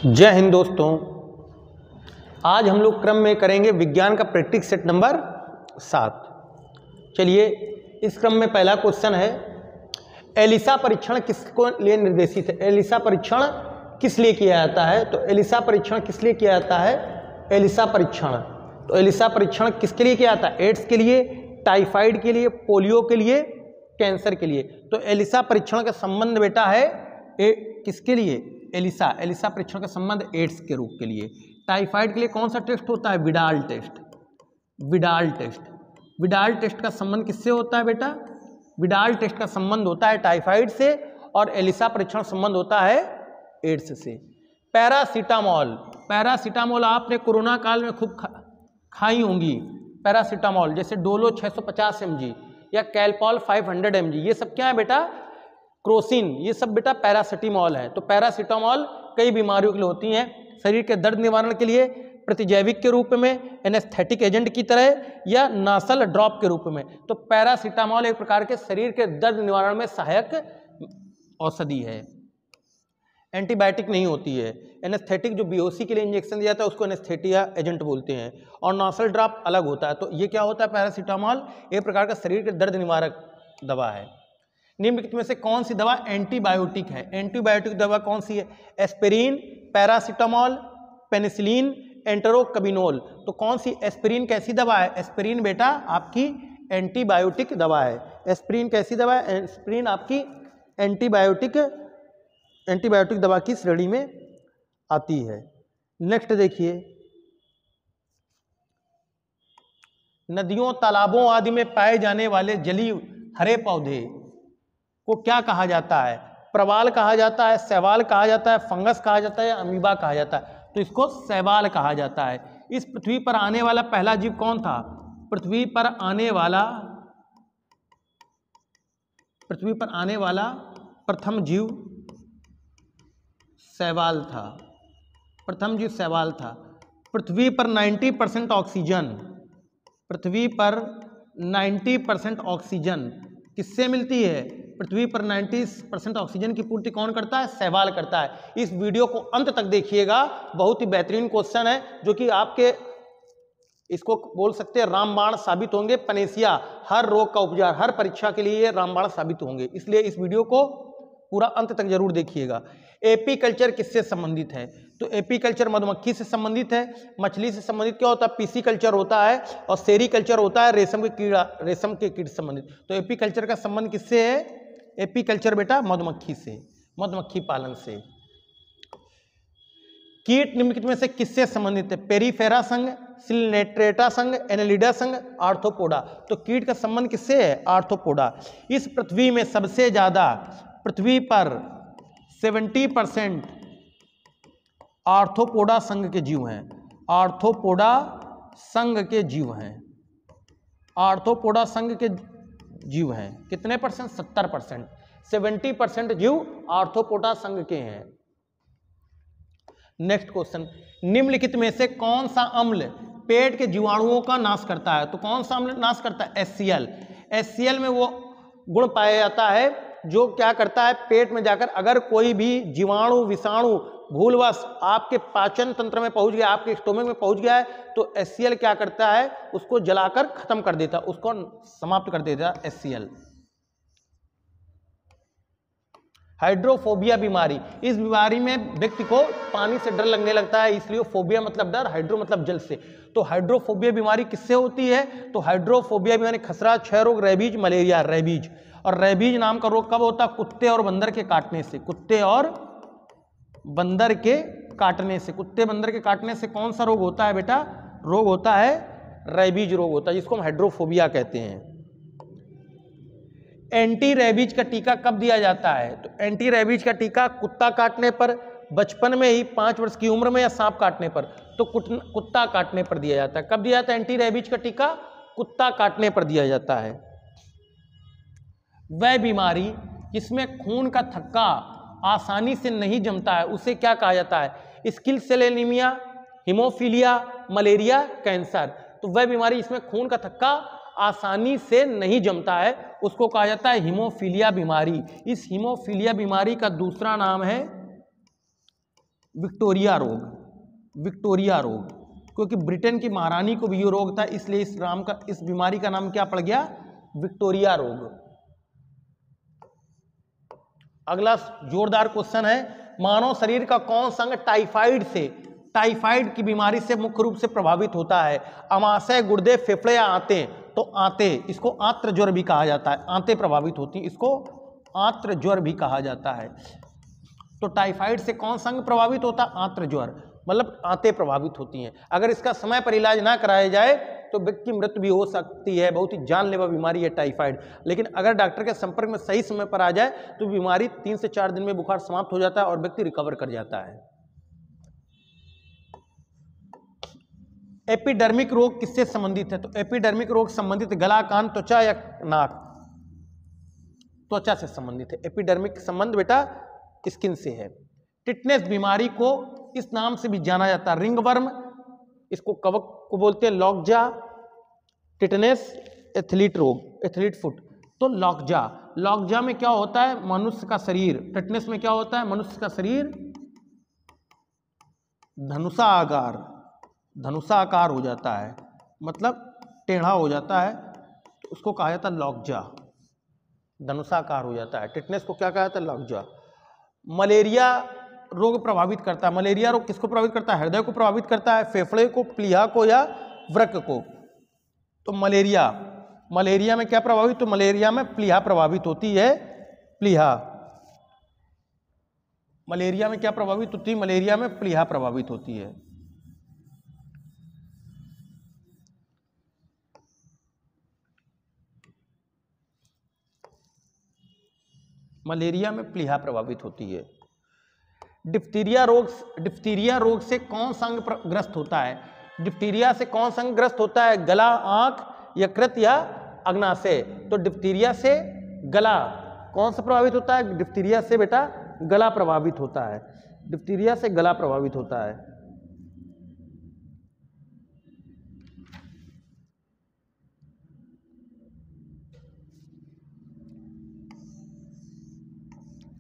जय हिंद दोस्तों, आज हम लोग क्रम में करेंगे विज्ञान का प्रैक्टिस सेट नंबर 7। चलिए, इस क्रम में पहला क्वेश्चन है, एलिसा परीक्षण किसको लिए निर्देशित है। एलिसा परीक्षण किस लिए किया जाता है? तो एलिसा परीक्षण किस लिए किया जाता है? एलिसा परीक्षण, तो एलिसा परीक्षण किसके लिए किया जाता है? एड्स के लिए, टाइफाइड के लिए, पोलियो के लिए, कैंसर के लिए। तो एलिसा परीक्षण का संबंध बेटा है किसके लिए? एलिसा परीक्षण का संबंध एड्स के रोग के लिए। टाइफाइड के लिए कौन सा टेस्ट होता है? Widal test. विडाल टेस्ट का संबंध किससे होता है बेटा? विडाल टेस्ट का संबंध होता है टाइफाइड से, और एलिसा परीक्षण संबंध होता है एड्स से। पैरासीटामोल आपने कोरोना काल में खूब खाई होंगी। पैरासीटामोल जैसे डोलो 650 mg या कैलपॉल 500 mg, ये सब क्या है बेटा? क्रोसिन, ये सब बेटा पैरासिटामोल है। तो पैरासीटामोल कई बीमारियों के लिए होती हैं, शरीर के दर्द निवारण के लिए, प्रतिजैविक के रूप में, एनेस्थेटिक एजेंट की तरह, या नासल ड्रॉप के रूप में। तो पैरासीटामोल एक प्रकार के शरीर के दर्द निवारण में सहायक औषधि है, एंटीबायोटिक नहीं होती है। एनेस्थेटिक जो बेहोशी के लिए इंजेक्शन दिया जाता है उसको एनेस्थेटिया एजेंट बोलते हैं, और नासल ड्रॉप अलग होता है। तो ये क्या होता है? पैरासीटामोल एक प्रकार का शरीर के दर्द निवारक दवा है। निम्नलिखित में से कौन सी दवा एंटीबायोटिक है? एंटीबायोटिक दवा कौन सी है? एस्पिरिन, पैरासीटामोल, पेनिसिलिन, एंटेरोकबिनोल। तो कौन सी एस्पिरिन कैसी दवा है? एस्पिरिन बेटा आपकी एंटीबायोटिक दवा है। एस्पिरिन कैसी दवा है? एस्पिरिन आपकी एंटीबायोटिक दवा की श्रेणी में आती है। नेक्स्ट देखिए, नदियों, तालाबों आदि में पाए जाने वाले जलीय हरे पौधे को क्या कहा जाता है? प्रवाल कहा जाता है, शैवाल कहा जाता है, फंगस कहा जाता है, या अमीबा कहा जाता है? तो इसको शैवाल कहा जाता है। इस पृथ्वी पर आने वाला पहला जीव कौन था? पृथ्वी पर आने वाला प्रथम जीव शैवाल था। पृथ्वी पर 90% ऑक्सीजन किससे मिलती है? पृथ्वी पर 90% ऑक्सीजन की पूर्ति कौन करता है? शैवाल करता है। इस वीडियो को अंत तक देखिएगा, बहुत ही बेहतरीन क्वेश्चन है, जो कि आपके इसको बोल सकते हैं रामबाण साबित होंगे। पनेसिया, हर रोग का उपचार, हर परीक्षा के लिए ये रामबाण साबित होंगे, इसलिए इस वीडियो को पूरा अंत तक जरूर देखिएगा। एपीकल्चर किससे संबंधित है? तो एपीकल्चर मधुमक्खी से संबंधित है। मछली से संबंधित क्या होता है? पीसीकल्चर होता है, और सेरीकल्चर होता है रेशम के कीट संबंधित। तो एपीकल्चर का संबंध किससे है? एपीकल्चर बेटा मधुमक्खी से, मधुमक्खी पालन से। कीट निम्नलिखित में से किससे संबंधित है? पेरीफेरा संघ, सिलिनेट्रेटा संघ, एनेलिडा संघ, आर्थ्रोपोडा। तो कीट का संबंध किससे है? आर्थ्रोपोडा। इस पृथ्वी में सबसे ज्यादा, पृथ्वी पर 70% आर्थ्रोपोडा संघ के जीव हैं। आर्थ्रोपोडा संघ के जीव हैं। कितने परसेंट? 70%। 70% जीव आर्थ्रोपोडा संघ के हैं। नेक्स्ट क्वेश्चन, निम्नलिखित में से कौन सा अम्ल पेट के जीवाणुओं का नाश करता है? तो कौन सा अम्ल नाश करता है? HCl। HCl में वो गुण पाया जाता है जो क्या करता है? पेट में जाकर अगर कोई भी जीवाणु, विषाणु भूलवश आपके पाचन तंत्र में पहुंच गया, आपके स्टोमक में पहुंच गया है, तो HCl क्या करता है? उसको जलाकर खत्म कर देता, उसको समाप्त कर देता है HCl। हाइड्रोफोबिया बीमारी, इस बीमारी में व्यक्ति को पानी से डर लगने लगता है, इसलिए फोबिया मतलब डर, हाइड्रो मतलब जल से। तो हाइड्रोफोबिया बीमारी किससे होती है? तो हाइड्रोफोबिया बीमारी खसरा, क्षय रोग, रेबीज, मलेरिया। रेबीज, और रेबीज नाम का रोग कब होता है? कुत्ते और बंदर के काटने से। कुत्ते बंदर के काटने से कौन सा रोग होता है बेटा? रोग होता है रेबीज रोग होता है, जिसको हम हाइड्रोफोबिया कहते हैं। एंटी रेबीज का टीका कब दिया जाता है? तो एंटी रेबीज का टीका कुत्ता काटने पर, बचपन में ही 5 वर्ष की उम्र में, या सांप काटने पर। तो कुत्ता काटने पर दिया जाता है। कब दिया जाता है एंटी रेबीज का टीका? कुत्ता काटने पर दिया जाता है। वह बीमारी जिसमें खून का थक्का आसानी से नहीं जमता है, उसे क्या कहा जाता है? Sickle cell anaemia, haemophilia, malaria, cancer. तो वह बीमारी जिसमें खून का थक्का आसानी से नहीं जमता है उसको कहा जाता है हीमोफीलिया बीमारी। इस हीमोफीलिया बीमारी का दूसरा नाम है विक्टोरिया रोग, विक्टोरिया रोग, क्योंकि ब्रिटेन की महारानी को भी ये रोग था, इसलिए इस बीमारी का नाम क्या पड़ गया? विक्टोरिया रोग। अगला जोरदार क्वेश्चन है, मानव शरीर का कौन सा अंग टाइफाइड की बीमारी से मुख्य रूप से प्रभावित होता है? अमाशय, गुर्दे, फेफड़े या आंतें? तो आंतें, इसको आंत्र ज्वर भी कहा जाता है, आंतें प्रभावित होती हैं, इसको आंत्र ज्वर भी कहा जाता है। तो टाइफाइड से कौन सा अंग प्रभावित होता है? आंत्र ज्वर, मतलब आंतें प्रभावित होती हैं। अगर इसका समय पर इलाज ना कराया जाए तो व्यक्ति की मृत्यु भी हो सकती है, बहुत ही जानलेवा बीमारी है टाइफाइड। लेकिन अगर डॉक्टर के संपर्क में सही समय पर आ जाए तो बीमारी 3 से 4 दिन में बुखार समाप्त हो जाता है और व्यक्ति रिकवर कर जाता है। एपिडर्मिक रोग किससे संबंधित है? तो एपिडर्मिक रोग संबंधित गला, कान, त्वचा या नाक? त्वचा से संबंधित है। एपिडर्मिक संबंध बेटा स्किन से है। टिटनेस बीमारी को इस नाम से भी जाना जाता है, रिंगवर्म, इसको कवक को बोलते हैं, लॉकजा, टिटनेस, एथलीट रोग, एथलीट फुट। तो लॉकजा में क्या होता है? मनुष्य का शरीर, टिटनेस में क्या होता है? मनुष्य का शरीर धनुषाकार हो जाता है, मतलब टेढ़ा हो जाता है, तो उसको कहा जाता है लॉकजा, धनुषाकार हो जाता है। टिटनेस को क्या कहा जाता है? लॉकजा। मलेरिया रोग प्रभावित करता है। मलेरिया रोग किसको प्रभावित करता है? हृदय को प्रभावित करता है, फेफड़े को, प्लीहा को या वृक्क को? तो मलेरिया में क्या प्रभावित? तो मलेरिया में प्लीहा प्रभावित होती है, प्लीहा। मलेरिया में क्या प्रभावित होती है? मलेरिया में प्लीहा प्रभावित होती है। मलेरिया में प्लीहा प्रभावित होती है। डिप्थीरिया रोग से कौन सा अंग ग्रस्त होता है? डिप्थीरिया से कौन सा अंग ग्रस्त होता है? गला, आंख, यकृत या अग्नाशय? तो डिप्थीरिया से गला कौन सा प्रभावित होता है? डिप्थीरिया से बेटा गला प्रभावित होता है, डिप्थीरिया से गला प्रभावित होता है।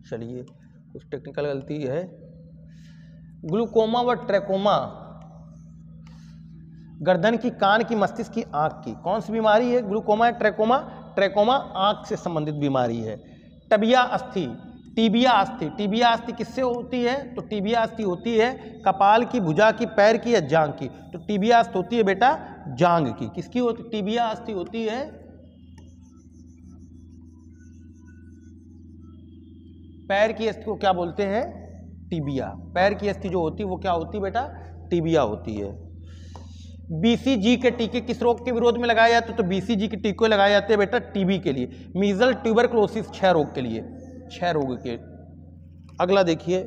चलिए, कुछ टेक्निकल गलती है। ग्लूकोमा व ट्रैकोमा, गर्दन की, कान की, मस्तिष्क की, आंख की, कौन सी बीमारी है? ग्लूकोमा या ट्रैकोमा? ट्रैकोमा आंख से संबंधित बीमारी है। टीबिया अस्थि किससे होती है? तो टीबिया अस्थि होती है कपाल की, भुजा की, पैर की या जांघ की? तो टीबिया अस्थि होती है बेटा जांघ की। किसकी होती? टीबिया अस्थि होती है पैर की अस्थि को क्या बोलते हैं? टीबिया। पैर की अस्थि जो होती है वो क्या होती है बेटा? टीबिया होती है। बीसीजी के टीके किस रोग के विरोध में लगाए जाते हैं? तो बीसीजी के टीके लगाए जाते हैं बेटा टीबी के लिए। मीजल, ट्यूबरक्लोसिस, क्षय रोग के लिए, क्षय रोग के। अगला देखिए,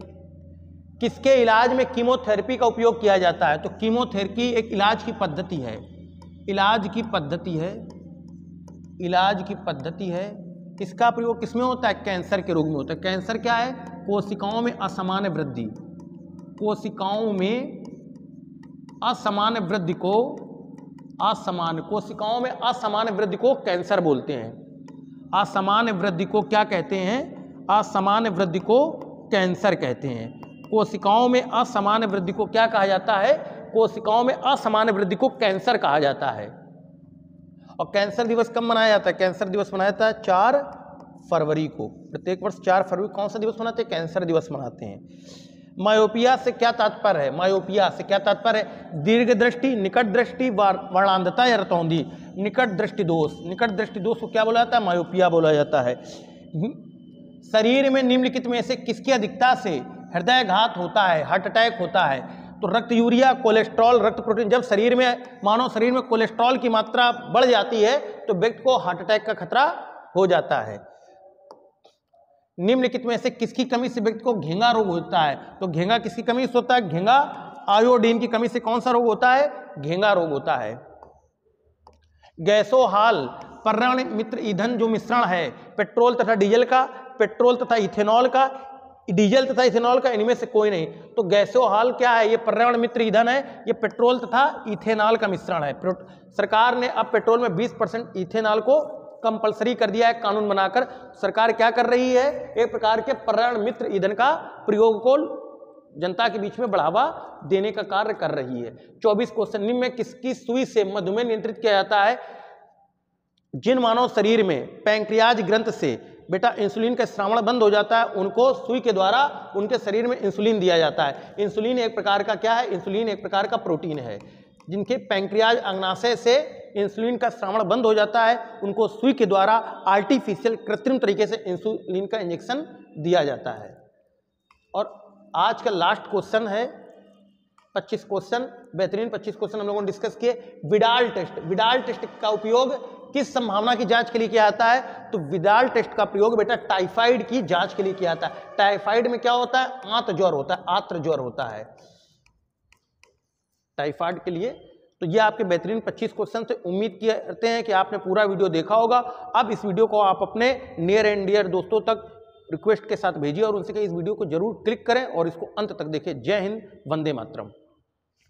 किसके इलाज में कीमोथेरेपी का उपयोग किया जाता है? तो कीमोथेरेपी एक इलाज की पद्धति है, इलाज की पद्धति है। इसका प्रयोग किसमें होता है? कैंसर के रोग में होता है। कैंसर क्या है? कोशिकाओं में असामान्य वृद्धि, कोशिकाओं में असामान्य वृद्धि को कैंसर बोलते हैं। असामान्य वृद्धि को क्या कहते हैं? असामान्य वृद्धि को कैंसर कहते हैं। कोशिकाओं में असामान्य वृद्धि को क्या कहा जाता है? कोशिकाओं में असामान्य वृद्धि को कैंसर कहा जाता है। और कैंसर दिवस कब मनाया जाता है? कैंसर दिवस मनाया जाता है 4 फरवरी को। प्रत्येक वर्ष 4 फरवरी कौन सा दिवस मनाते हैं? कैंसर दिवस मनाते हैं। मायोपिया से क्या तात्पर्य है? मायोपिया से क्या तात्पर्य है? दीर्घ दृष्टि, निकट दृष्टि, वर्णांधता या रतौंधी? निकट दृष्टि दोष। निकट दृष्टि दोष को क्या बोला जाता है? मायोपिया बोला जाता है। शरीर में निम्नलिखित में से किसकी अधिकता से हृदयघात होता है, हार्ट अटैक होता है? तो रक्त यूरिया, कोलेस्ट्रॉल, रक्त प्रोटीन। जब मानव शरीर में कोलेस्ट्रॉल की मात्रा बढ़ जाती है तो व्यक्ति को हार्ट अटैक का खतरा हो जाता है। निम्नलिखित में से किसकी कमी से व्यक्ति को घेंगा रोग होता है? तो घेंगा किसकी कमी से होता है? घेंगा आयोडीन की कमी से कौन सा रोग होता है? घेंगा रोग होता है। गैसोहाल पर्यावरण मित्र ईंधन जो मिश्रण है पेट्रोल तथा डीजल का, पेट्रोल तथा इथेनॉल का, डीजल तथा इथेनॉल का, इनमें से कोई नहीं। तो गैसोहाल क्या है? ये पर्यावरण मित्र ईंधन है, ये पेट्रोल तथा इथेनॉल का मिश्रण है। सरकार ने अब पेट्रोल में 20% इथेनॉल को कंपलसरी कर दिया है कानून बनाकर। सरकार क्या कर रही है? एक प्रकार के पर्यावरण मित्र ईंधन का प्रयोग को जनता के बीच में बढ़ावा देने का कार्य कर रही है। 24 क्वेश्चन, निम्न में किसकी सुई से मधुमेह नियंत्रित किया जाता है? जिन मानव शरीर में पैंक्रियाज ग्रंथ से बेटा इंसुलिन का स्रावण बंद हो जाता है, उनको सुई के द्वारा उनके शरीर में इंसुलिन दिया जाता है। इंसुलिन एक प्रकार का क्या है? इंसुलिन एक प्रकार का प्रोटीन है। जिनके पैंक्रियाज अग्नाशय से इंसुलिन का स्रावण बंद हो जाता है, उनको सुई के द्वारा आर्टिफिशियल कृत्रिम तरीके से इंसुलिन का इंजेक्शन दिया जाता है। और आज का लास्ट क्वेश्चन है 25 क्वेश्चन, बेहतरीन 25 क्वेश्चन हम लोगों ने डिस्कस किए। विडाल टेस्ट, विडाल टेस्ट का उपयोग किस संभावना की जांच के लिए किया जाता है? तो विडाल टेस्ट का प्रयोग बेटा टाइफाइड की जांच के लिए किया जाता है। टाइफाइड में क्या होता है? आंत ज्वर होता है, आंत्र ज्वर होता है टाइफाइड के लिए। तो ये आपके बेहतरीन 25 क्वेश्चन थे। उम्मीद करते हैं कि आपने पूरा वीडियो देखा होगा। अब इस वीडियो को आप अपने नियर एंड डियर दोस्तों तक रिक्वेस्ट के साथ भेजिए और उनसे कहिए इस वीडियो को जरूर क्लिक करें और इसको अंत तक देखें। जय हिंद, वंदे मातरम।